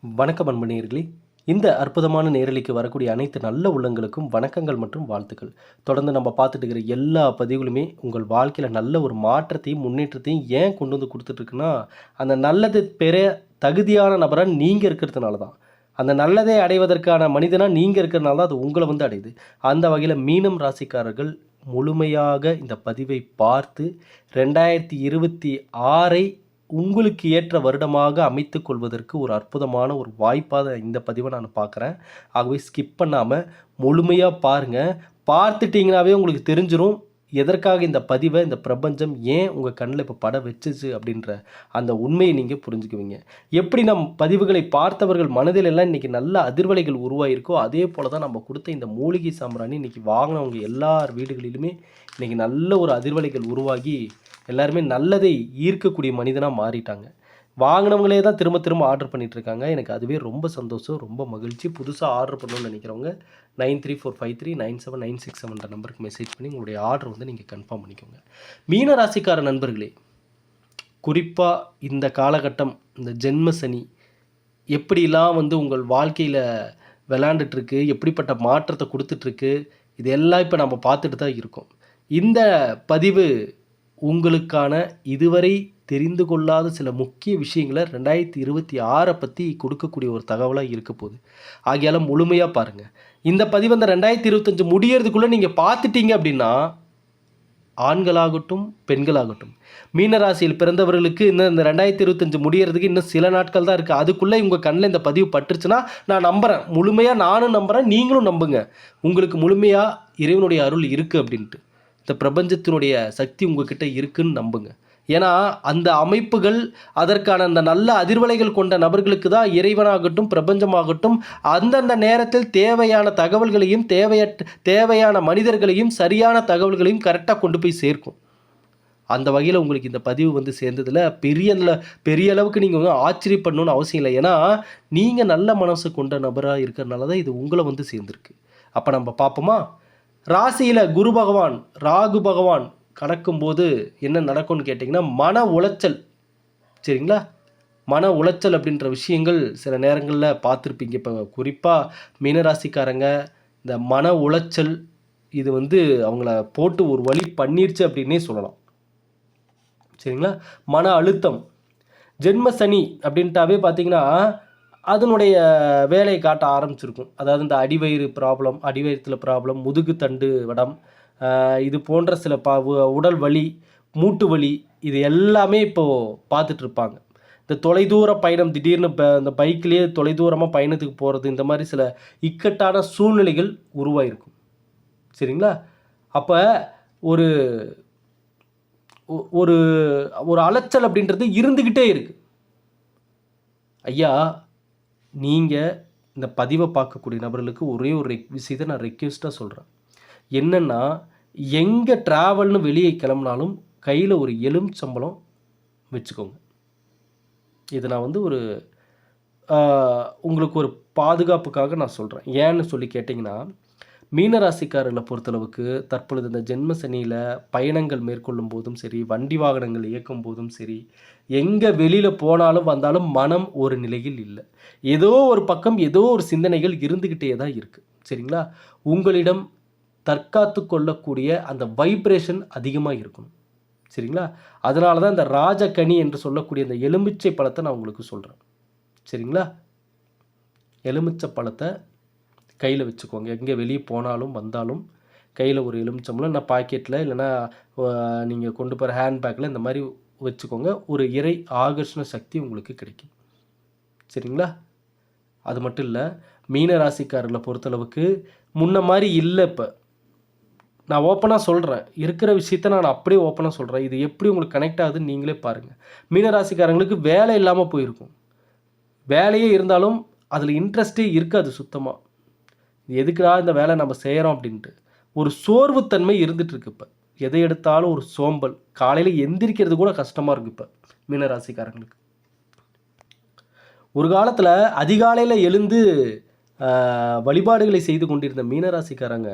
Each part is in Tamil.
வணக்கம் அன்பனேயர்களே. இந்த அற்புதமான நேரலைக்கு வரக்கூடிய அனைத்து நல்ல உள்ளங்களுக்கும் வணக்கங்கள் மற்றும் வாழ்த்துக்கள். தொடர்ந்து நம்ம பார்த்துட்டு இருக்கிற எல்லா பதிவுகளுமே உங்கள் வாழ்க்கையில நல்ல ஒரு மாற்றத்தையும், முன்னேற்றத்தையும் ஏன் கொண்டு வந்து குடுத்துட்டுருக்குன்னா, அந்த நல்லது பெற தகுதியான நபரா நீங்க இருக்கிறதுனால தான். அந்த நல்லதை அடைவதற்கான மனிதனா நீங்க இருக்கிறனால தான் அது உங்கள வந்து அடையுது. அந்த வகையில மீனம் ராசிக்காரர்கள் முழுமையாக இந்த பதிவை பார்த்து 2026ஐ உங்களுக்கு ஏற்ற வருடமாக அமைத்துக் கொள்வதற்கு ஒரு அற்புதமான ஒரு வாய்ப்பா இந்த பதிவை நான் பார்க்குறேன். ஆகவே ஸ்கிப் பண்ணாம முழுமையா பாருங்க. பார்த்துட்டீங்கனாவே உங்களுக்கு தெரிஞ்சிரும். எதற்காக இந்த பதிவை இந்த பிரபஞ்சம் ஏன் உங்க கண்ல இப்ப பட வச்சுச்சு அப்படின்ற அந்த உண்மையை நீங்க புரிஞ்சுக்குவீங்க. எப்படி நம் பதிவுகளை பார்த்தவர்கள் மனதில் எல்லாம் இன்னைக்கு நல்ல அதிர்வலைகள் உருவாகியிருக்கோ, அதே போல தான் நம்ம கொடுத்த இந்த மூலிகை சாம்பிராணி இன்னைக்கு வாங்கினவங்க எல்லார் வீடுகளிலுமே இன்னைக்கு நல்ல ஒரு அதிர்வலைகள் உருவாகி எல்லாருமே நல்லதை ஈர்க்கக்கூடிய மனிதனா மாறிட்டாங்க. வாங்கினவங்களே தான் திரும்ப திரும்ப ஆர்டர் பண்ணிட்டு இருக்காங்க. எனக்கு அதுவே ரொம்ப சந்தோஷம், ரொம்ப மகிழ்ச்சி. புதுசா ஆர்டர் பண்ணணும்னு நினைக்கிறவங்க 9345397967 நம்பருக்கு மெசேஜ் பண்ணி உங்களுடைய ஆர்டர் வந்து நீங்க கன்ஃபார்ம் பண்ணிக்கோங்க. மீன ராசிக்கார நண்பர்களே, குறிப்பா இந்த காலகட்டம், இந்த ஜென்ம சனி எப்படிலாம் வந்து உங்கள் வாழ்க்கையில விளையாண்டுட்டு இருக்கு, எப்படிப்பட்ட மாற்றத்தை கொடுத்துட்டு இருக்கு, இதெல்லாம் இப்போ நம்ம பார்த்துட்டு தான் இருக்கோம். இந்த பதிவு உங்களுக்கான இதுவரை தெரிந்து கொள்ளாத சில முக்கிய விஷயங்களை 2026 பற்றி கொடுக்கக்கூடிய ஒரு தகவலாக இருக்க போகுது. ஆகையால முழுமையாக பாருங்கள். இந்த பதிவு அந்த 2025 முடியறதுக்குள்ளே நீங்கள் பார்த்துட்டீங்க அப்படின்னா, ஆண்களாகட்டும் பெண்களாகட்டும், மீனராசியில் பிறந்தவர்களுக்கு இன்னும் இந்த 2025 முடியறதுக்கு இன்னும் சில நாட்கள் தான் இருக்குது. அதுக்குள்ளே உங்கள் கண்ணில் இந்த பதிவு பட்டுருச்சுன்னா நான் நம்புகிறேன். முழுமையாக நானும் நம்புகிறேன், நீங்களும் நம்புங்க. உங்களுக்கு முழுமையாக இறைவனுடைய அருள் இருக்குது அப்படின்ட்டு. இந்த பிரபஞ்சத்தினுடைய சக்தி உங்ககிட்ட இருக்குன்னு நம்புங்க. ஏன்னா அந்த அமைப்புகள், அதற்கான அந்த நல்ல அதிர்வலைகள் கொண்ட நபர்களுக்கு தான் இறைவனாகட்டும் பிரபஞ்சமாகட்டும் அந்தந்த நேரத்தில் தேவையான தகவல்களையும் தேவையான மனிதர்களையும் சரியான தகவல்களையும் கரெக்டாக கொண்டு போய் சேர்க்கும். அந்த வகையில் உங்களுக்கு இந்த பதிவு வந்து சேர்ந்ததில் பெரிய அளவுக்கு நீங்கள் வந்து ஆச்சரியப்படணும்னு அவசியம் இல்லை. ஏன்னா நீங்கள் நல்ல மனசு கொண்ட நபராக இருக்கிறதுனால தான் இது உங்களை வந்து சேர்ந்துருக்கு. அப்போ நம்ம பார்ப்போமா? ராசியில் குரு பகவான் ராகு பகவான் கடக்கும்போது என்ன நடக்கும்னு கேட்டிங்கன்னா, மன உளைச்சல். சரிங்களா? மன உளைச்சல் அப்படின்ற விஷயங்கள் சில நேரங்களில் பார்த்துருப்பீங்க. இப்போ குறிப்பாக மீனராசிக்காரங்க இந்த மன உளைச்சல் இது வந்து அவங்கள போட்டு ஒரு வழி பண்ணிருச்சு அப்படின்னே சொல்லலாம். சரிங்களா? மன அழுத்தம், ஜென்ம சனி அப்படின்ட்டாவே பார்த்தீங்கன்னா அதனுடைய வேலையை காட்ட ஆரம்பிச்சிருக்கும். அதாவது இந்த அடிவயிறு ப்ராப்ளம், அடிவயிற்றில் ப்ராப்ளம், முதுகு தண்டு வடம், இது போன்ற சில உடல் வலி, மூட்டு வலி, இது எல்லாமே இப்போது பார்த்துட்ருப்பாங்க. இந்த தொலைதூர பயணம், திடீர்னு இந்த பைக்லேயே தொலைதூரமாக பயணத்துக்கு போகிறது, இந்த மாதிரி சில இக்கட்டான சூழ்நிலைகள் உருவாயிருக்கும். சரிங்களா? அப்போ ஒரு ஒரு ஒரு அலைச்சல் அப்படின்றது இருந்துக்கிட்டே இருக்குது. ஐயா, நீங்கள் இந்த பதிவை பார்க்கக்கூடிய நபர்களுக்கு ஒரே ஒரு விஷயத்தை நான் ரெக்வெஸ்ட்டாக சொல்கிறேன். என்னென்னா, எங்கே ட்ராவல்னு வெளியே கிளம்புனாலும் கையில் ஒரு எலுமிச்சம்பழம் வச்சுக்கோங்க. இது நான் வந்து ஒரு உங்களுக்கு ஒரு பாதுகாப்புக்காக நான் சொல்கிறேன். ஏன்னு சொல்லி கேட்டிங்கன்னா, மீனராசிக்காரர்களை பொறுத்தளவுக்கு தற்பொழுது இந்த ஜென்ம சனியில் பயணங்கள் மேற்கொள்ளும் போதும் சரி, வண்டி வாகனங்கள் இயக்கும் போதும் சரி, எங்கே வெளியில் போனாலும் வந்தாலும் மனம் ஒரு நிலையில் இல்லை. ஏதோ ஒரு பக்கம் ஏதோ ஒரு சிந்தனைகள் இருந்துக்கிட்டே தான் இருக்குது. சரிங்களா? உங்களிடம் தற்காத்து கொள்ளக்கூடிய அந்த வைப்ரேஷன் அதிகமாக இருக்கணும். சரிங்களா? அதனால தான் இந்த ராஜகனி என்று சொல்லக்கூடிய இந்த எலுமிச்சை பழத்தை நான் உங்களுக்கு சொல்கிறேன். சரிங்களா? எலுமிச்சை பழத்தை கையில் வச்சுக்கோங்க. எங்கே வெளியே போனாலும் வந்தாலும் கையில் ஒரு எலுமிச்சம்பழம், இல்லைனா பாக்கெட்டில், இல்லைனா நீங்கள் கொண்டு போகிற ஹேண்ட்பேக்கில் இந்த மாதிரி வச்சுக்கோங்க. ஒரு இறை ஆகர்ஷண சக்தி உங்களுக்கு கிடைக்கும். சரிங்களா? அது மட்டும் இல்லை, மீன ராசிக்காரர்களை பொறுத்தளவுக்கு முன்ன மாதிரி இல்லை. இப்போ நான் ஓப்பனாக சொல்கிறேன், இருக்கிற விஷயத்த நான் அப்படியே ஓப்பனாக சொல்கிறேன். இது எப்படி உங்களுக்கு கனெக்ட் ஆகுதுன்னு நீங்களே பாருங்கள். மீன ராசிக்காரங்களுக்கு வேலை இல்லாமல் போயிருக்கும். வேலையே இருந்தாலும் அதில் இன்ட்ரெஸ்ட்டே இருக்காது சுத்தமாக. எதுக்குடா இந்த வேலை நம்ம செய்கிறோம் அப்படின்ட்டு ஒரு சோர்வுத்தன்மை இருந்துகிட்ருக்கு. இப்போ எதை எடுத்தாலும் ஒரு சோம்பல், காலையில் எந்திரிக்கிறது கூட கஷ்டமாக இருக்குது இப்போ மீனராசிக்காரங்களுக்கு. ஒரு காலத்தில் அதிகாலையில் எழுந்து வழிபாடுகளை செய்து கொண்டிருந்த மீனராசிக்காரங்க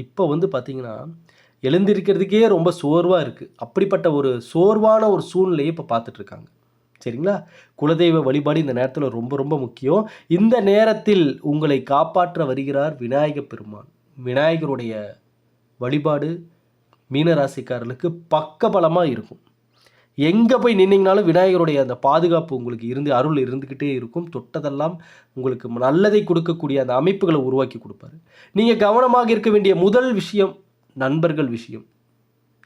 இப்போ வந்து பார்த்திங்கன்னா எழுந்திருக்கிறதுக்கே ரொம்ப சோர்வாக இருக்குது. அப்படிப்பட்ட ஒரு சோர்வான ஒரு சூழ்நிலையை இப்போ பார்த்துட்ருக்காங்க. சரிங்களா? குலதெய்வ வழிபாடு இந்த நேரத்தில் ரொம்ப ரொம்ப முக்கியம். இந்த நேரத்தில் உங்களை காப்பாற்ற வருகிறார் விநாயக பெருமான். விநாயகருடைய வழிபாடு மீனராசிக்காரர்களுக்கு பக்கபலமா இருக்கும். எங்கே போய் நின்னீங்கனாலும் விநாயகருடைய அந்த பாதுகாப்பு உங்களுக்கு அருள் இருந்துக்கிட்டே இருக்கும். தொட்டதெல்லாம் உங்களுக்கு நல்லதை கொடுக்கக்கூடிய அந்த அமைப்புகளை உருவாக்கி கொடுப்பாரு. நீங்கள் கவனமாக இருக்க வேண்டிய முதல் விஷயம் நண்பர்கள் விஷயம்.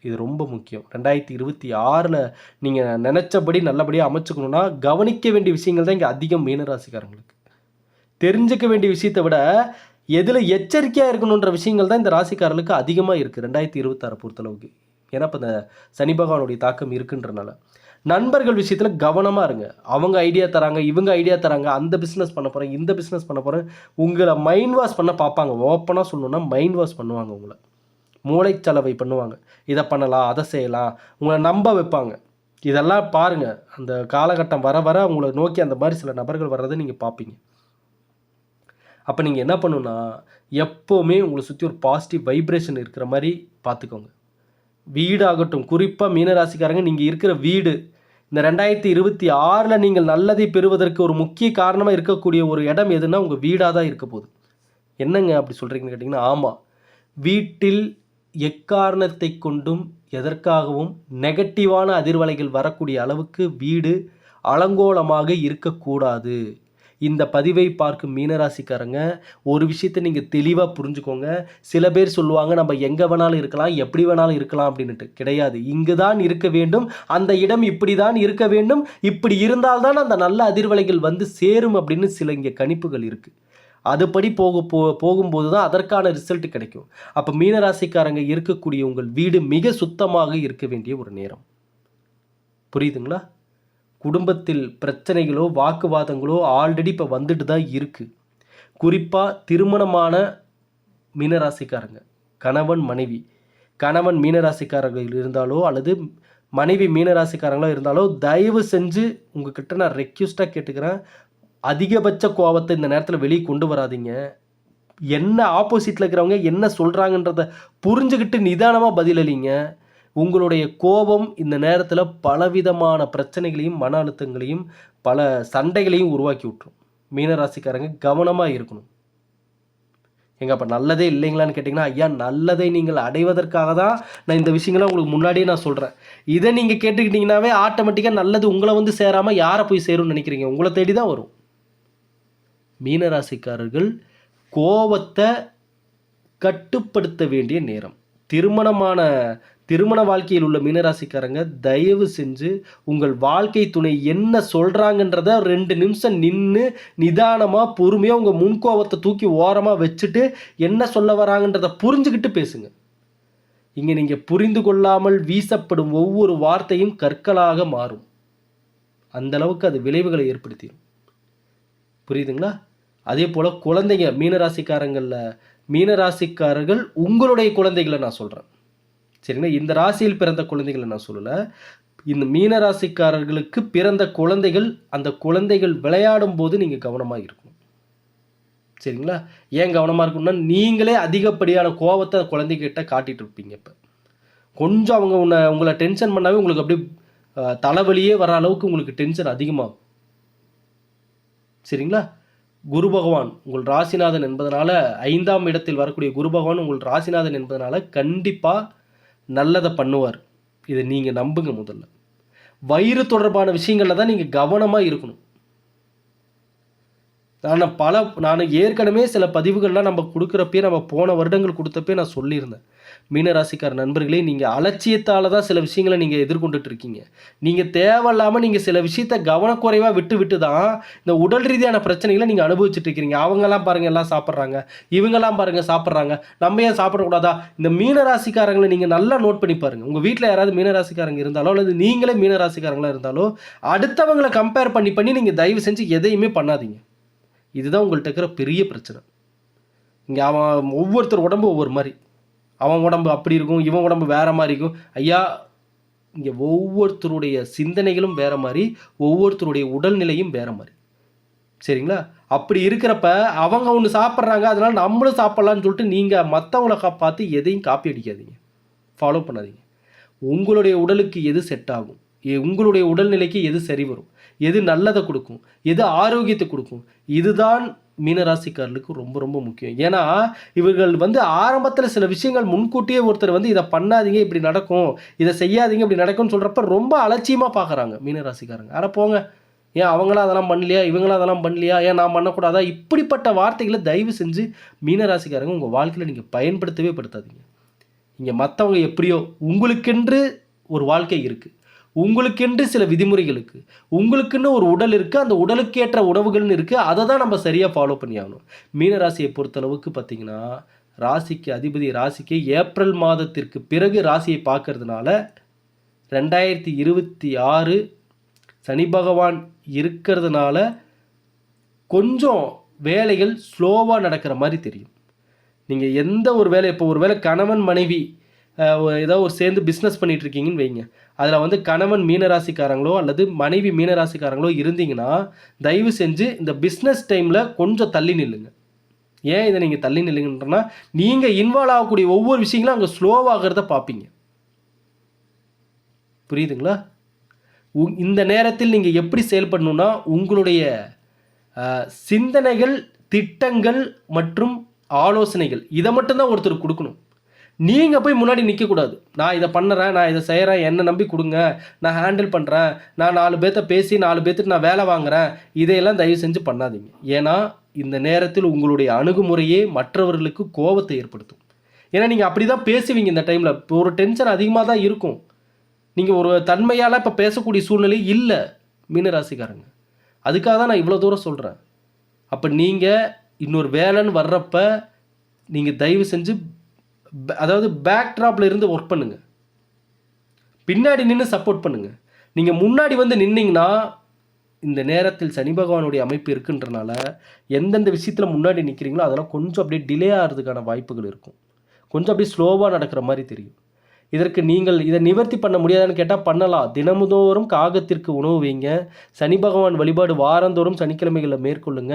இது ரொம்ப முக்கியம். 2026ல் நீங்கள் நினச்சபடி நல்லபடியாக அமைச்சுக்கணுன்னா கவனிக்க வேண்டிய விஷயங்கள் தான் இங்கே அதிகம் மீனராசிக்காரங்களுக்கு. தெரிஞ்சுக்க வேண்டிய விஷயத்தை விட எதில் எச்சரிக்கையாக இருக்கணுன்ற விஷயங்கள் தான் இந்த ராசிக்காரர்களுக்கு அதிகமாக இருக்குது 2026 பொறுத்தளவுக்கு. ஏன்னா இப்போ இந்த சனி பகவானுடைய தாக்கம் இருக்குன்றனால நண்பர்கள் விஷயத்தில் கவனமாக இருங்க. அவங்க ஐடியா தராங்க, இவங்க ஐடியா தராங்க, அந்த பிஸ்னஸ் பண்ண போகிறேன், இந்த பிஸ்னஸ் பண்ண போகிறேன், உங்களை மைண்ட் வாஷ் பண்ண பார்ப்பாங்க. ஓப்பனாக சொல்லணுன்னா மைண்ட் வாஷ் பண்ணுவாங்க, உங்களை மூளைச்சலவை பண்ணுவாங்க. இதை பண்ணலாம், அதை செய்யலாம், உங்களை நம்ப வைப்பாங்க. இதெல்லாம் பாருங்கள், அந்த காலகட்டம் வர வர உங்களை நோக்கி அந்த மாதிரி சில நபர்கள் வர்றதை நீங்கள் பார்ப்பீங்க. அப்போ நீங்கள் என்ன பண்ணணுன்னா எப்போவுமே உங்களை சுற்றி ஒரு பாசிட்டிவ் வைப்ரேஷன் இருக்கிற மாதிரி பார்த்துக்கோங்க. வீடாகட்டும், குறிப்பாக மீனராசிக்காரங்க நீங்கள் இருக்கிற வீடு இந்த 2026ல் நீங்கள் நல்லதை பெறுவதற்கு ஒரு முக்கிய காரணமாக இருக்கக்கூடிய ஒரு இடம் எதுனா உங்கள் வீடாக தான் இருக்க போகுது. என்னங்க அப்படி சொல்கிறீங்கன்னு கேட்டிங்கன்னா, ஆமாம், வீட்டில் எக்காரணத்தை கொண்டும் எதற்காகவும் நெகட்டிவான அதிர்வலைகள் வரக்கூடிய அளவுக்கு வீடு அலங்கோலமாக இருக்கக்கூடாது. இந்த பதிவை பார்க்கும் மீனராசிக்காரங்க ஒரு விஷயத்தை நீங்கள் தெளிவாக புரிஞ்சுக்கோங்க. சில பேர் சொல்லுவாங்க நம்ம எங்கே வேணாலும் இருக்கலாம், எப்படி வேணாலும் இருக்கலாம் அப்படின்ட்டு. கிடையாது. இங்கு தான் இருக்க வேண்டும், அந்த இடம் இப்படி தான் இருக்க வேண்டும், இப்படி இருந்தால்தான் அந்த நல்ல அதிர்வலைகள் வந்து சேரும் அப்படின்னு சில இங்கே கணிப்புகள் இருக்குது. அதுபடி போகும்போது தான் அதற்கான ரிசல்ட் கிடைக்கும். அப்போ மீனராசிக்காரங்க இருக்கக்கூடிய உங்கள் வீடு மிக சுத்தமாக இருக்க வேண்டிய ஒரு நேரம். புரியுதுங்களா? குடும்பத்தில் பிரச்சனைகளோ வாக்குவாதங்களோ ஆல்ரெடி இப்போ வந்துட்டு தான் இருக்குது. குறிப்பாக திருமணமான மீனராசிக்காரங்க, கணவன் மீனராசிக்காரர்கள் இருந்தாலோ அல்லது மனைவி மீனராசிக்காரங்களோ இருந்தாலோ தயவு செஞ்சு உங்ககிட்ட நான் ரெக்வெஸ்ட்டாக கேட்டுக்கிறேன், அதிகபட்ச கோபத்தை இந்த நேரத்தில் வெளியே கொண்டு வராதிங்க. என்ன ஆப்போசிட்டில் இருக்கிறவங்க என்ன சொல்கிறாங்கன்றத புரிஞ்சுக்கிட்டு நிதானமாக பதிலளிங்க. உங்களுடைய கோபம் இந்த நேரத்தில் பலவிதமான பிரச்சனைகளையும் மன அழுத்தங்களையும் பல சண்டைகளையும் உருவாக்கி விட்டுரும். மீனராசிக்காரங்க கவனமாக இருக்கணும். எங்க அப்போ நல்லதே இல்லைங்களான்னு கேட்டிங்கன்னா, ஐயா நல்லதை நீங்கள் அடைவதற்காக தான் நான் இந்த விஷயங்களை உங்களுக்கு முன்னாடியே நான் சொல்கிறேன். இதை நீங்கள் கேட்டுக்கிட்டிங்கனாவே ஆட்டோமேட்டிக்காக நல்லது உங்களை வந்து சேராமல் யாரை போய் சேரும்னு நினைக்கிறீங்க? உங்களை தேடி தான் வரும். மீனராசிக்காரர்கள் கோபத்தை கட்டுப்படுத்த வேண்டிய நேரம். திருமண வாழ்க்கையில் உள்ள மீனராசிக்காரங்க தயவு செஞ்சு உங்கள் வாழ்க்கை துணை என்ன சொல்கிறாங்கன்றத 2 நிமிஷம் நின்று நிதானமாக பொறுமையாக உங்கள் முன்கோபத்தை தூக்கி ஓரமாக வச்சுட்டு என்ன சொல்ல வராங்கன்றதை புரிஞ்சுக்கிட்டு பேசுங்க. இங்கே நீங்கள் புரிந்து கொள்ளாமல் வீசப்படும் ஒவ்வொரு வார்த்தையும் கற்களாக மாறும். அந்தளவுக்கு அது விளைவுகளை ஏற்படுத்திடும். புரியுதுங்களா? அதே போல் குழந்தைங்க மீனராசிக்காரர்கள் உங்களுடைய குழந்தைகளை நான் சொல்கிறேன். சரிங்களா? இந்த ராசியில் பிறந்த குழந்தைகளை நான் சொல்லலை. இந்த மீனராசிக்காரர்களுக்கு பிறந்த குழந்தைகள், அந்த குழந்தைகள் விளையாடும் போது நீங்கள் கவனமாக இருக்கணும். சரிங்களா? ஏன் கவனமாக இருக்கணும்னா, நீங்களே அதிகப்படியான கோபத்தை குழந்தைகிட்ட காட்டிகிட்டு இருப்பீங்க. இப்போ கொஞ்சம் அவங்க உங்களை டென்ஷன் பண்ணாவே உங்களுக்கு அப்படியே தலைவலியே வர அளவுக்கு உங்களுக்கு டென்ஷன் அதிகமாகும். சரிங்களா? குரு பகவான் உங்கள் ராசிநாதன் என்பதனால 5ஆம் இடத்தில் வரக்கூடிய குரு பகவான் உங்கள் ராசிநாதன் என்பதனால கண்டிப்பாக நல்லதை பண்ணுவார். இதை நீங்கள் நம்புங்க. முதல்ல வயிறு தொடர்பான விஷயங்களில் தான் நீங்கள் கவனமாக இருக்கணும். நான் ஏற்கனவே சில பதிவுகள்லாம் நம்ம கொடுக்குறப்பே, நம்ம போன வருடங்கள் கொடுத்தப்பே நான் சொல்லியிருந்தேன், மீனராசிக்கார நண்பர்களே, நீங்கள் அலட்சியத்தால் தான் சில விஷயங்களை நீங்கள் எதிர்கொண்டுட்டு இருக்கீங்க. நீங்கள் தேவையில்லாமல் நீங்கள் சில விஷயத்தை கவனக்குறைவாக விட்டு தான் இந்த உடல் ரீதியான பிரச்சனைகளை நீங்கள் அனுபவிச்சுட்டு இருக்கிறீங்க. அவங்கெல்லாம் பாருங்கள் எல்லாம் சாப்பிட்றாங்க, இவங்கெல்லாம் பாருங்கள் சாப்பிட்றாங்க, நம்ம ஏன் சாப்பிடக்கூடாதா? இந்த மீனராசிக்காரங்களை நீங்கள் நல்லா நோட் பண்ணி பாருங்கள். உங்கள் வீட்டில் யாராவது மீனராசிக்காரங்க இருந்தாலோ அல்லது நீங்களே மீனராசிக்காரங்களாக இருந்தாலோ அடுத்தவங்களை கம்பேர் பண்ணி நீங்கள் தயவு செஞ்சு எதையுமே பண்ணாதீங்க. இதுதான் உங்கள்கிட்ட இருக்கிற பெரிய பிரச்சனை. இங்கே ஒவ்வொருத்தர் உடம்பு ஒவ்வொரு மாதிரி, அவன் உடம்பு அப்படி இருக்கும், இவன் உடம்பு வேறு மாதிரி இருக்கும். ஐயா, இங்கே ஒவ்வொருத்தருடைய சிந்தனைகளும் வேறு மாதிரி, ஒவ்வொருத்தருடைய உடல்நிலையும் வேறு மாதிரி. சரிங்களா? அப்படி இருக்கிறப்ப அவங்க ஒன்று சாப்பிட்றாங்க, அதனால் நம்மளும் சாப்பிட்லான்னு சொல்லிட்டு நீங்கள் மற்றவங்களை பார்த்து எதையும் காப்பி அடிக்காதீங்க, ஃபாலோ பண்ணாதீங்க. உங்களுடைய உடலுக்கு எது செட் ஆகும், உங்களுடைய உடல்நிலைக்கு எது சரி வரும், எது நல்லதை கொடுக்கும், எது ஆரோக்கியத்தை கொடுக்கும், இதுதான் மீனராசிக்காரர்களுக்கு ரொம்ப ரொம்ப முக்கியம். ஏன்னா இவர்கள் வந்து ஆரம்பத்தில் சில விஷயங்கள் முன்கூட்டியே ஒருத்தர் வந்து இதை பண்ணாதீங்க இப்படி நடக்கும், இதை செய்யாதீங்க இப்படி நடக்கும்னு சொல்கிறப்ப ரொம்ப அலட்சியமாக பார்க்குறாங்க மீனராசிக்காரங்க. அட போங்க, ஏன் அவங்களாம் அதெல்லாம் பண்ணலையா, இவங்களாம் அதெல்லாம் பண்ணலையா, ஏன் நான் பண்ணக்கூடாதா, இப்படிப்பட்ட வார்த்தைகளை தயவு செஞ்சு மீனராசிக்காரங்க உங்கள் வாழ்க்கையில் நீங்கள் பயன்படுத்தவே படுத்தாதீங்க. இங்கே மற்றவங்க எப்படியோ, உங்களுக்கென்று ஒரு வாழ்க்கை இருக்குது, உங்களுக்கென்று சில விதிமுறைகள் இருக்குது, உங்களுக்குன்னு ஒரு உடல் இருக்குது, அந்த உடலுக்கேற்ற உணவுகள்னு இருக்குது, அதை தான் நம்ம சரியாக ஃபாலோ பண்ணி ஆகணும். மீனராசியை பொறுத்தளவுக்கு பார்த்திங்கன்னா ராசிக்கு அதிபதி ராசிக்கு ஏப்ரல் மாதத்திற்கு பிறகு ராசியை பார்க்கறதுனால 2026 சனி பகவான் இருக்கிறதுனால கொஞ்சம் வேலைகள் ஸ்லோவாக நடக்கிற மாதிரி தெரியும். நீங்கள் எந்த ஒரு வேலை, இப்போ ஒரு வேளை கணவன் மனைவி ஏதோ ஒரு சேர்ந்து பிஸ்னஸ் பண்ணிகிட்டு இருக்கீங்கன்னு வைங்க, அதில் வந்து கணவன் மீனராசிக்காரங்களோ அல்லது மனைவி மீனராசிக்காரங்களோ இருந்தீங்கன்னா தயவு செஞ்சு இந்த பிஸ்னஸ் டைமில் கொஞ்சம் தள்ளி நில்லுங்க. ஏன் இதை நீங்கள் தள்ளி நில்லுங்கன்றனா, நீங்கள் இன்வால்வ் ஆகக்கூடிய ஒவ்வொரு விஷயங்களும் அங்கே ஸ்லோவாகிறத பார்ப்பீங்க. புரியுதுங்களா? இந்த நேரத்தில் நீங்கள் எப்படி செயல்படணும்னா, உங்களுடைய சிந்தனைகள், திட்டங்கள் மற்றும் ஆலோசனைகள் இதை மட்டும்தான் ஒருத்தருக்கு கொடுக்கணும். நீங்கள் போய் முன்னாடி நிற்கக்கூடாது. நான் இதை பண்ணுறேன், நான் இதை செய்கிறேன், என்னை நம்பி கொடுங்க, நான் ஹேண்டில் பண்ணுறேன், நான் 4 பேர்த்த பேசி 4 பேர்த்துக்கு நான் வேலை வாங்குகிறேன், இதையெல்லாம் தயவு செஞ்சு பண்ணாதீங்க. ஏன்னா இந்த நேரத்தில் உங்களுடைய அணுகுமுறையே மற்றவர்களுக்கு கோபத்தை ஏற்படுத்தும். ஏன்னா நீங்கள் அப்படி தான் பேசுவீங்க. இந்த டைமில் இப்போ ஒரு டென்ஷன் அதிகமாக தான் இருக்கும். நீங்கள் ஒரு தன்மையால் இப்போ பேசக்கூடிய சூழ்நிலை இல்லை மீனராசிக்காரங்க. அதுக்காக தான் நான் இவ்வளோ தூரம் சொல்கிறேன். அப்போ நீங்கள் இன்னொரு வேலைன்னு வர்றப்ப நீங்கள் தயவு செஞ்சு அதாவது பேக் ட்ராப்பில் இருந்து ஒர்க் பண்ணுங்கள், பின்னாடி நின்று சப்போர்ட் பண்ணுங்கள். நீங்கள் முன்னாடி வந்து நின்னீங்கன்னா இந்த நேரத்தில் சனி பகவானுடைய அமைப்பு இருக்குன்றனால எந்தெந்த விஷயத்தில் முன்னாடி நிற்கிறீங்களோ அதெல்லாம் கொஞ்சம் அப்படியே டிலே ஆகிறதுக்கான வாய்ப்புகள் இருக்கும். கொஞ்சம் அப்படியே ஸ்லோவாக நடக்கிற மாதிரி தெரியும். இதற்கு நீங்கள் இதை நிவர்த்தி பண்ண முடியாதான்னு கேட்டால் பண்ணலாம். தினமுதோறும் காகத்திற்கு உணவு வைங்க. சனி பகவான் வழிபாடு வாரந்தோறும் சனிக்கிழமைகளில் மேற்கொள்ளுங்க.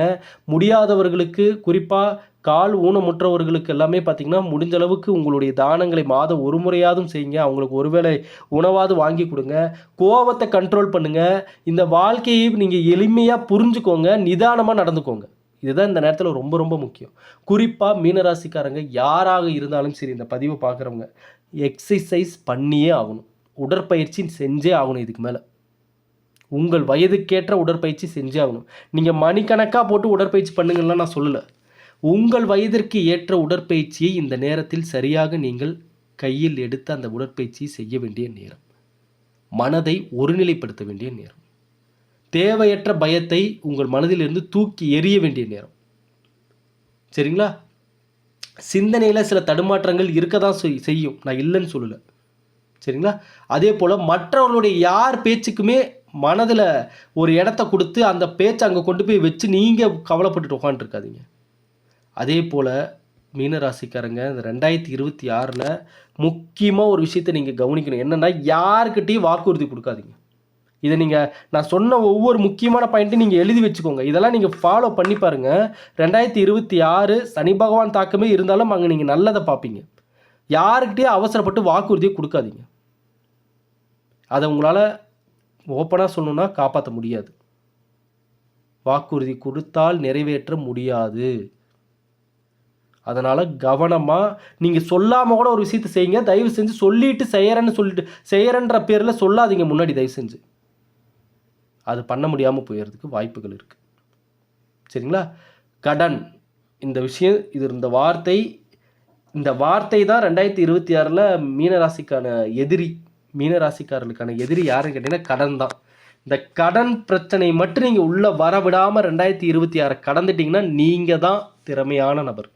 முடியாதவர்களுக்கு, குறிப்பாக கால் ஊனமுற்றவர்களுக்கு எல்லாமே பார்த்திங்கன்னா முடிஞ்ச அளவுக்கு உங்களுடைய தானங்களை மாதம் ஒரு முறையாவது செய்யுங்க. அவங்களுக்கு ஒருவேளை உணவாவது வாங்கி கொடுங்க. கோபத்தை கண்ட்ரோல் பண்ணுங்கள். இந்த வாழ்க்கையை நீங்கள் எளிமையாக புரிஞ்சுக்கோங்க, நிதானமாக நடந்துக்கோங்க. இதுதான் இந்த நேரத்தில் ரொம்ப ரொம்ப முக்கியம். குறிப்பாக மீனராசிக்காரங்க யாராக இருந்தாலும் சரி, இந்த பதிவை பார்க்குறவங்க எக்ஸசைஸ் பண்ணியே ஆகணும், உடற்பயிற்சி செஞ்சே ஆகணும். இதுக்கு மேலே உங்கள் வயதுக்கேற்ற உடற்பயிற்சி செஞ்சே ஆகணும். நீங்கள் மணிக்கணக்காக போட்டு உடற்பயிற்சி பண்ணுங்கள்லாம் நான் சொல்லலை. உங்கள் வயதிற்கு ஏற்ற உடற்பயிற்சியை இந்த நேரத்தில் சரியாக நீங்கள் கையில் எடுத்து அந்த உடற்பயிற்சியை செய்ய வேண்டிய நேரம். மனதை ஒருநிலைப்படுத்த வேண்டிய நேரம். தேவையற்ற பயத்தை உங்கள் மனதிலிருந்து தூக்கி எறிய வேண்டிய நேரம். சரிங்களா? சிந்தனையில் சில தடுமாற்றங்கள் இருக்க தான் செய்யும், நான் இல்லைன்னு சொல்லலை. சரிங்களா? அதே போல் மற்றவர்களுடைய யார் பேச்சுக்குமே மனதில் ஒரு இடத்த கொடுத்து அந்த பேச்சை அங்கே கொண்டு போய் வச்சு நீங்கள் கவலைப்பட்டுட்டு உட்காந்துருக்காதீங்க. அதே போல் மீனராசிக்காரங்க இந்த 2026 முக்கியமாக ஒரு விஷயத்தை நீங்கள் கவனிக்கணும். என்னென்னா, யாருக்கிட்டையும் வாக்குறுதி கொடுக்காதீங்க. இதை நான் சொன்ன ஒவ்வொரு முக்கியமான பாயிண்ட்டையும் நீங்கள் எழுதி வச்சுக்கோங்க. இதெல்லாம் நீங்கள் ஃபாலோ பண்ணி பாருங்கள். 2026 சனி பகவான் தாக்கமே இருந்தாலும் அங்கே நீங்கள் நல்லதை பார்ப்பீங்க. யாருக்கிட்டேயும் அவசரப்பட்டு வாக்குறுதியை கொடுக்காதீங்க. அதை உங்களால் ஓப்பனாக சொல்லணுன்னா காப்பாற்ற முடியாது. வாக்குறுதி கொடுத்தால் நிறைவேற்ற முடியாது. அதனால் கவனமாக நீங்கள் சொல்லாமல் கூட ஒரு விஷயத்தை செய்யுங்க. தயவு செஞ்சு சொல்லிட்டு செய்கிறேன்ற பேரில் சொல்லாதீங்க முன்னாடி. தயவு செஞ்சு அது பண்ண முடியாமல் போயிடுறதுக்கு வாய்ப்புகள் இருக்குது. சரிங்களா? கடன், இந்த விஷயம், இந்த வார்த்தை தான் 2026 மீனராசிக்கான எதிரி. மீனராசிக்காரர்களுக்கான எதிரி யாருன்னு கேட்டிங்கன்னா கடன் தான். இந்த கடன் பிரச்சனை மட்டும் நீங்கள் உள்ளே வரவிடாமல் 2026 கடந்துட்டிங்கன்னா நீங்கள் தான் திறமையான நபர்.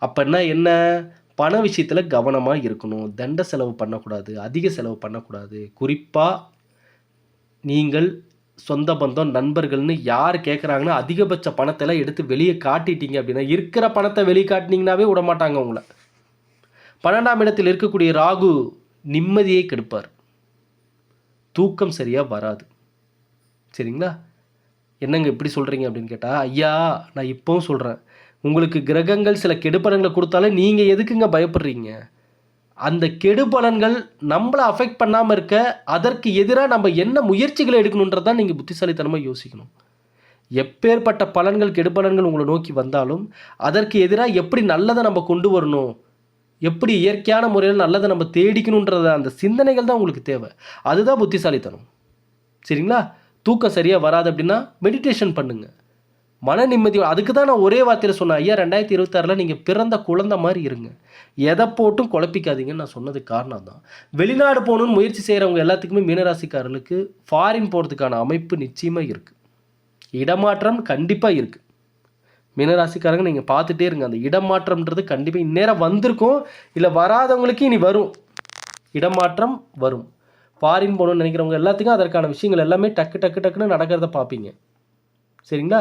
அப்போன்னா என்ன, பண விஷயத்தில் கவனமாக இருக்கணும். தண்ட செலவு பண்ணக்கூடாது, அதிக செலவு பண்ணக்கூடாது. குறிப்பாக நீங்கள் சொந்த பந்தம், நண்பர்கள்னு யார் கேட்குறாங்கன்னா அதிகபட்ச பணத்தெல்லாம் எடுத்து வெளியே காட்டிட்டீங்க அப்படின்னா, இருக்கிற பணத்தை வெளியே காட்டினீங்கன்னாவே விடமாட்டாங்க உங்களை. 12ஆம் இடத்தில் இருக்கக்கூடிய ராகு நிம்மதியை கெடுப்பார். தூக்கம் சரியாக வராது. சரிங்களா? என்னங்க இப்படி சொல்கிறீங்க அப்படின்னு கேட்டால், ஐயா நான் இப்போவும் சொல்கிறேன், உங்களுக்கு கிரகங்கள் சில கெடுப்படங்களை கொடுத்தாலே நீங்கள் எதுக்குங்க பயப்படுறீங்க? அந்த கெடு பலன்கள் நம்மளை அஃபெக்ட் பண்ணாமல் இருக்க அதற்கு எதிராக நம்ம என்ன முயற்சிகளை எடுக்கணுன்றது தான் நீங்கள் புத்திசாலித்தனமாக யோசிக்கணும். எப்பேற்பட்ட பலன்கள் கெடு பலன்கள் உங்களை நோக்கி வந்தாலும் அதற்கு எதிராக எப்படி நல்லதை நம்ம கொண்டு வரணும், எப்படி இயற்கையான முறையில் நல்லதை நம்ம தேடிக்கணுன்றத அந்த சிந்தனைகள் தான் உங்களுக்கு தேவை. அதுதான் புத்திசாலித்தனம். சரிங்களா? தூக்கம் சரியாக வராது அப்படின்னா மெடிடேஷன் பண்ணுங்கள். மன நிம்மதி. அதுக்கு தான் நான் ஒரே வார்த்தையில் சொன்னேன், ஐயா 2026 நீங்கள் பிறந்த குழந்தை மாதிரி இருங்க, எதை போட்டும் குழப்பிக்காதீங்கன்னு நான் சொன்னதுக்கு காரணம் தான். வெளிநாடு போகணுன்னு முயற்சி செய்கிறவங்க எல்லாத்துக்குமே மீனராசிக்காரர்களுக்கு ஃபாரின் போகிறதுக்கான அமைப்பு நிச்சயமாக இருக்குது. இடமாற்றம் கண்டிப்பாக இருக்குது. மீனராசிக்காரங்க நீங்கள் பார்த்துட்டே இருங்க, அந்த இடமாற்றம்ன்றது கண்டிப்பாக இந்நேரம் வந்திருக்கும், இல்லை வராதவங்களுக்கு இனி வரும். இடமாற்றம் வரும். ஃபாரின் போகணுன்னு நினைக்கிறவங்க எல்லாத்துக்கும் அதற்கான விஷயங்கள் எல்லாமே டக்குன்னு நடக்கிறத பார்ப்பீங்க. சரிங்களா?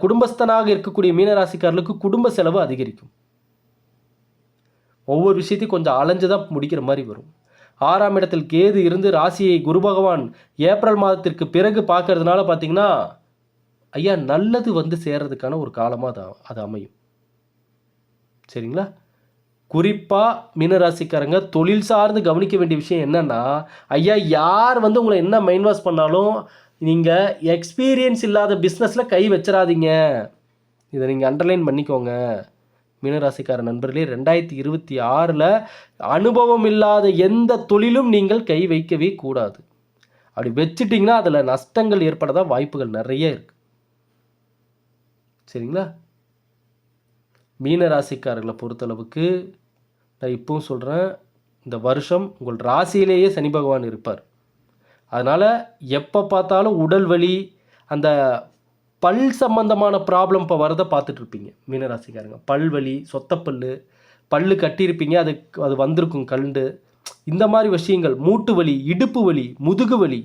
குடும்பஸ்தனாக இருக்கக்கூடிய மீனராசிக்காரர்களுக்கு குடும்ப செலவு அதிகரிக்கும். ஒவ்வொரு விஷயத்தையும் கொஞ்சம் அலைஞ்சு தான் முடிக்கிற மாதிரி வரும். 6ஆம் இடத்தில் கேது இருந்து ராசியை குரு பகவான் ஏப்ரல் மாதத்திற்கு பிறகு பார்க்கறதுனால பார்த்தீங்கன்னா ஐயா நல்லது வந்து சேர்றதுக்கான ஒரு காலமாக அது அமையும். சரிங்களா? குறிப்பாக மீனராசிக்காரங்க தொழில் சார்ந்து கவனிக்க வேண்டிய விஷயம் என்னென்னா, ஐயா யார் வந்து உங்களை என்ன மைண்ட் வாஷ் பண்ணாலும் நீங்கள் எக்ஸ்பீரியன்ஸ் இல்லாத பிஸ்னஸில் கை வச்சிடாதீங்க. இதை நீங்கள் அண்டர்லைன் பண்ணிக்கோங்க. மீனராசிக்கார நண்பர்களே, 2026 அனுபவம் இல்லாத எந்த தொழிலும் நீங்கள் கை வைக்கவே கூடாது. அப்படி வச்சிட்டிங்கன்னா அதில் நஷ்டங்கள் ஏற்படதான் வாய்ப்புகள் நிறைய இருக்குது. சரிங்களா? மீனராசிக்காரர்களை பொறுத்தளவுக்கு நான் இப்பவும் சொல்கிறேன், இந்த வருஷம் உங்கள் ராசியிலேயே சனி பகவான் இருப்பார். அதனால் எப்போ பார்த்தாலும் உடல் வலி, அந்த பல் சம்பந்தமான ப்ராப்ளம் இப்போ வரதை பார்த்துட்ருப்பீங்க மீனராசிக்காரங்க. பல்வலி, சொத்தப்பல், பல் கட்டியிருப்பீங்க, அது வந்திருக்கும் கண்டு. இந்த மாதிரி விஷயங்கள், மூட்டு வலி, இடுப்பு வலி, முதுகு வலி,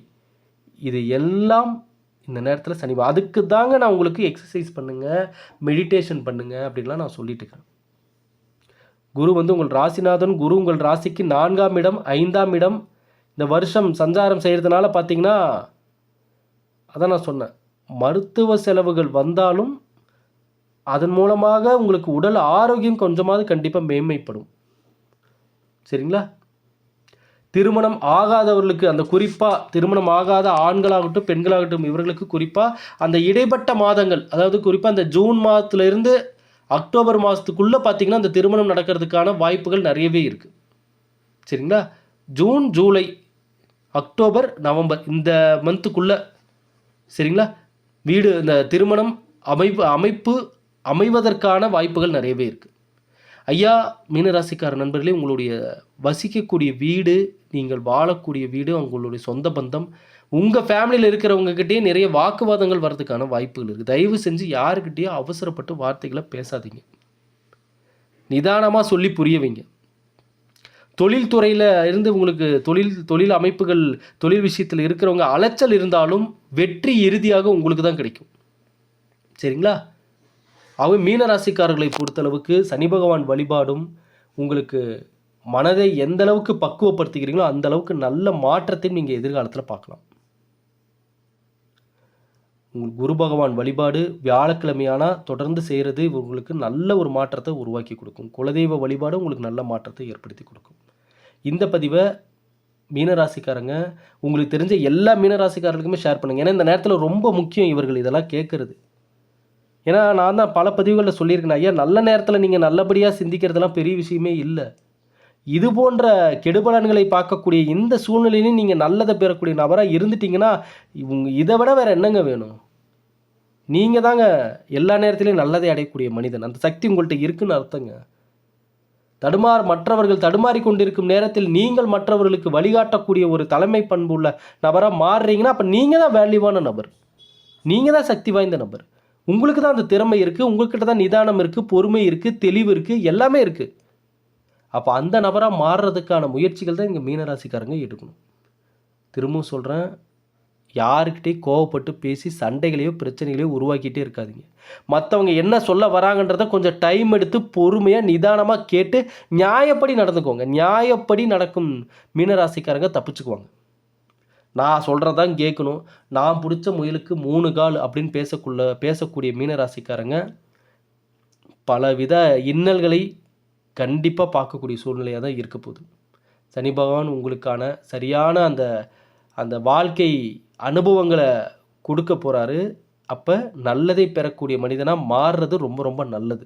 இது எல்லாம் இந்த நேரத்தில் சனி. அதுக்கு தாங்க நான் உங்களுக்கு எக்ஸசைஸ் பண்ணுங்கள், மெடிடேஷன் பண்ணுங்கள் அப்படின்லாம் நான் சொல்லிட்டு இருக்கிறேன். குரு வந்து உங்கள் ராசிநாதன். குரு உங்கள் ராசிக்கு 4ஆம் இடம் 5ஆம் இடம் இந்த வருஷம் சஞ்சாரம் செய்கிறதுனால பார்த்தீங்கன்னா, அதான் நான் சொன்னேன், மருத்துவ செலவுகள் வந்தாலும் அதன் மூலமாக உங்களுக்கு உடல் ஆரோக்கியம் கொஞ்சமாவது கண்டிப்பாக மேன்மைப்படும். சரிங்களா? திருமணம் ஆகாதவர்களுக்கு, அந்த குறிப்பாக திருமணம் ஆகாத ஆண்களாகட்டும் பெண்களாகட்டும் இவர்களுக்கு குறிப்பாக அந்த இடைப்பட்ட மாதங்கள், அதாவது குறிப்பாக அந்த ஜூன் மாதத்துலேருந்து அக்டோபர் மாதத்துக்குள்ளே பார்த்தீங்கன்னா அந்த திருமணம் நடக்கிறதுக்கான வாய்ப்புகள் நிறையவே இருக்குது. சரிங்களா? ஜூன், ஜூலை, அக்டோபர், நவம்பர் இந்த மந்த்துக்குள்ளே சரிங்களா வீடு இந்த திருமணம் அமைவதற்கான வாய்ப்புகள் நிறையவே இருக்குது. ஐயா மீனராசிக்கார நண்பர்களே, உங்களுடைய வசிக்கக்கூடிய வீடு, நீங்கள் வாழக்கூடிய வீடு, உங்களுடைய சொந்த பந்தம், உங்கள் ஃபேமிலியில் இருக்கிறவங்ககிட்டயே நிறைய வாக்குவாதங்கள் வர்றதுக்கான வாய்ப்புகள் இருக்குது. தயவு செஞ்சு யாருக்கிட்டேயும் அவசரப்பட்டு வார்த்தைகளை பேசாதீங்க. நிதானமாக சொல்லி புரிய வைங்க. தொழில்துறையில் இருந்து உங்களுக்கு தொழில் அமைப்புகள், தொழில் விஷயத்தில் இருக்கிறவங்க அலைச்சல் இருந்தாலும் வெற்றி இறுதியாக உங்களுக்கு தான் கிடைக்கும். சரிங்களா? மீனராசிக்காரர்களை பொறுத்தளவுக்கு சனி பகவான் வழிபாடும் உங்களுக்கு மனதை எந்த அளவுக்கு பக்குவப்படுத்திக்கிறீங்களோ அந்த அளவுக்கு நல்ல மாற்றத்தையும் நீங்கள் எதிர்காலத்தில் பார்க்கலாம். உங்களுக்கு குரு பகவான் வழிபாடு வியாழக்கிழமையானா தொடர்ந்து செய்கிறது உங்களுக்கு நல்ல ஒரு மாற்றத்தை உருவாக்கி கொடுக்கும். குலதெய்வ வழிபாடு உங்களுக்கு நல்ல மாற்றத்தை ஏற்படுத்தி கொடுக்கும். இந்த பதிவை மீனராசிக்காரங்க உங்களுக்கு தெரிஞ்ச எல்லா மீனராசிக்காரர்களுக்குமே ஷேர் பண்ணுங்கள். ஏன்னா இந்த நேரத்தில் ரொம்ப முக்கியம் இவர்கள் இதெல்லாம் கேட்குறது. ஏன்னா நான் தான் பல பதிவுகளில் சொல்லியிருக்கேன், ஐயா நல்ல நேரத்தில் நீங்கள் நல்லபடியாக சிந்திக்கிறதுலாம் பெரிய விஷயமே இல்லை. இது போன்ற கெடுபலன்களை பார்க்கக்கூடிய இந்த சூழ்நிலையிலும் நீங்கள் நல்லதை பெறக்கூடிய நபராக இருந்துட்டிங்கன்னா இதை விட வேறு என்னங்க வேணும்? நீங்கள் தாங்க எல்லா நேரத்திலையும் நல்லதை அடையக்கூடிய மனிதன். அந்த சக்தி உங்கள்கிட்ட இருக்குன்னு அர்த்தங்க. மற்றவர்கள் தடுமாறி கொண்டிருக்கும் நேரத்தில் நீங்கள் மற்றவர்களுக்கு வழிகாட்டக்கூடிய ஒரு தலைமை பண்பு உள்ள நபராக மாறுறீங்கன்னா அப்போ நீங்கள் தான் வேல்யூவான நபர், நீங்கள் தான் சக்தி வாய்ந்த நபர். உங்களுக்கு தான் அந்த திறமை இருக்குது, உங்கள்கிட்ட தான் நிதானம் இருக்குது, பொறுமை இருக்குது, தெளிவு இருக்குது, எல்லாமே இருக்குது. அப்போ அந்த நபராக மாறுறதுக்கான முயற்சிகள் தான் இங்கே மீனராசிக்காரங்க எடுக்கணும். திரும்பவும் சொல்கிறேன், யாருக்கிட்டே கோவப்பட்டு பேசி சண்டைகளையோ பிரச்சனைகளையோ உருவாக்கிட்டே இருக்காதீங்க. மற்றவங்க என்ன சொல்ல வராங்கன்றத கொஞ்சம் டைம் எடுத்து பொறுமையாக நிதானமாக கேட்டு நியாயப்படி நடந்துக்கோங்க. நியாயப்படி நடக்கும் மீனராசிக்காரங்க தப்பிச்சுக்குவாங்க. நான் சொல்கிறதான் கேட்கணும், நான் பிடிச்ச முயலுக்கு 3 கால் அப்படின்னு பேசக்கூடிய மீனராசிக்காரங்க பலவித இன்னல்களை கண்டிப்பாக பார்க்கக்கூடிய சூழ்நிலையாக தான் இருக்க போகுது. சனி பகவான் உங்களுக்கான சரியான அந்த அந்த வாழ்க்கை அனுபவங்கள குடுக்க போறாரு. அப்ப நல்லதை பெறக்கூடிய மனிதனா மாறுறது ரொம்ப ரொம்ப நல்லது.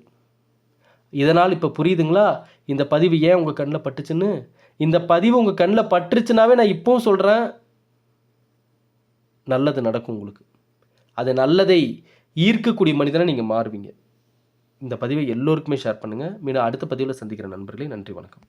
இதனால் இப்ப புரியுதுங்களா? இந்த பதிவு ஏன் உங்க கண்ல பட்டுச்சுன்னு? இந்த பதிவு உங்க கண்ல பட்டுருச்சுனாவே நான் இப்பவும் சொல்றேன், நல்லது நடக்கும் உங்களுக்கு. அது நல்லதை ஈர்க்கக்கூடிய மனிதனா நீங்க மாறுவீங்க. இந்த பதிவை எல்லோருக்குமே ஷேர் பண்ணுங்க. மீண்டும் அடுத்த பதிவுல சந்திக்கிறேன் நண்பர்களே. நன்றி, வணக்கம்.